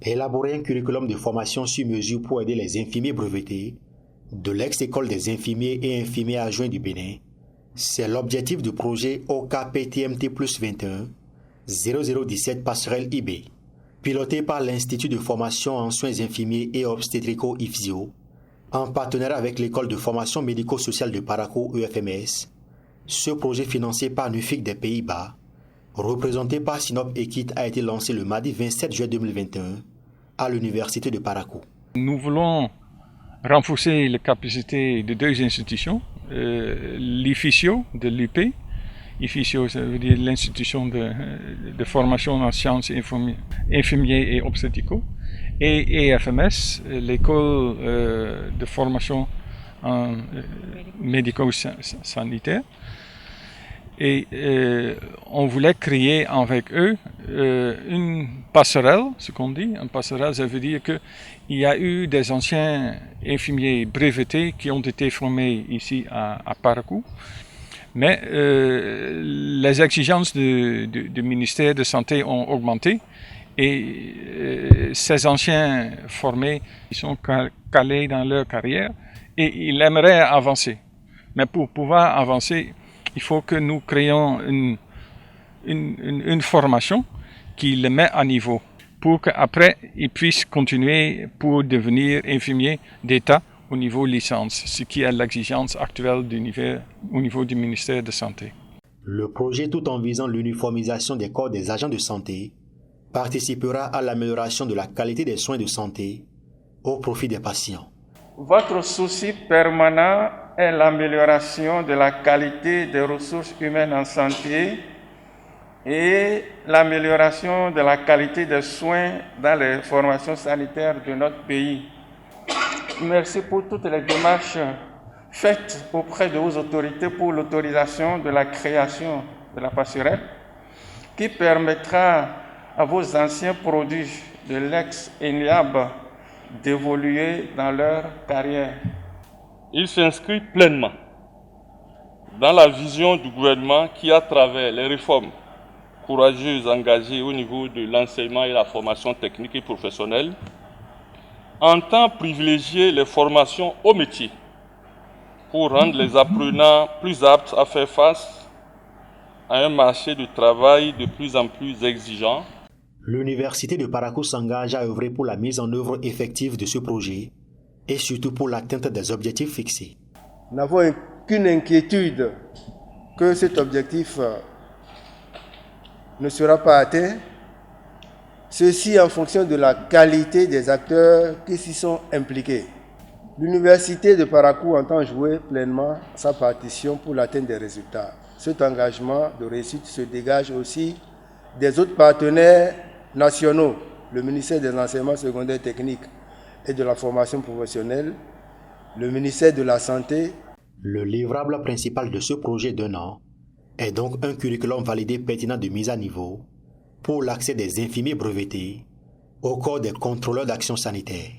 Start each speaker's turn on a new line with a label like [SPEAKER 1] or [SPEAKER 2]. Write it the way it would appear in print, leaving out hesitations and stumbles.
[SPEAKER 1] Élaborer un curriculum de formation sur mesure pour aider les infirmiers brevetés de l'ex-école des infirmiers et infirmiers adjoints du Bénin, c'est l'objectif du projet OKPTMT plus 21 0017 Passerelle IB, piloté par l'Institut de formation en soins infirmiers et obstétricaux IFSIO, en partenariat avec l'école de formation médico-sociale de Parakou EFMS. Ce projet financé par NUFIC des Pays-Bas, représenté par Sinop Ekit, a été lancé le mardi 27 juillet 2021 à l'université de Parakou.
[SPEAKER 2] Nous voulons renforcer les capacités de deux institutions, l'IFISIO de l'UP. IFISIO, ça veut dire l'institution de formation en sciences infirmiers et obstétricaux, et EFMS, l'école de formation en médico-sanitaire. Et on voulait créer avec eux une passerelle, ce qu'on dit. Une passerelle, ça veut dire qu'il y a eu des anciens infirmiers brevetés qui ont été formés ici à Parakou. Mais les exigences du ministère de Santé ont augmenté et ces anciens formés, ils sont calés dans leur carrière et ils aimeraient avancer. Mais pour pouvoir avancer, il faut que nous créions une formation qui les met à niveau pour qu'après ils puissent continuer pour devenir infirmiers d'État au niveau licence, ce qui est l'exigence actuelle au niveau du ministère de Santé.
[SPEAKER 1] Le projet, tout en visant l'uniformisation des corps des agents de santé, participera à l'amélioration de la qualité des soins de santé au profit des patients.
[SPEAKER 3] Votre souci permanent est l'amélioration de la qualité des ressources humaines en santé et l'amélioration de la qualité des soins dans les formations sanitaires de notre pays. Merci pour toutes les démarches faites auprès de vos autorités pour l'autorisation de la création de la passerelle qui permettra à vos anciens produits de l'ex-ENIAB d'évoluer dans leur carrière.
[SPEAKER 4] Il s'inscrit pleinement dans la vision du gouvernement qui, à travers les réformes courageuses engagées au niveau de l'enseignement et la formation technique et professionnelle, entend privilégier les formations au métier pour rendre les apprenants plus aptes à faire face à un marché du travail de plus en plus exigeant.
[SPEAKER 1] L'université de Parakou s'engage à œuvrer pour la mise en œuvre effective de ce projet et surtout pour l'atteinte des objectifs fixés.
[SPEAKER 5] Nous n'avons qu'une inquiétude que cet objectif ne sera pas atteint. Ceci en fonction de la qualité des acteurs qui s'y sont impliqués. L'université de Parakou entend jouer pleinement sa partition pour l'atteinte des résultats. Cet engagement de réussite se dégage aussi des autres partenaires nationaux, le ministère des enseignements secondaires techniques et de la formation professionnelle, le ministère de la Santé.
[SPEAKER 1] Le livrable principal de ce projet d'un an est donc un curriculum validé pertinent de mise à niveau pour l'accès des infirmiers brevetés au corps des contrôleurs d'action sanitaire.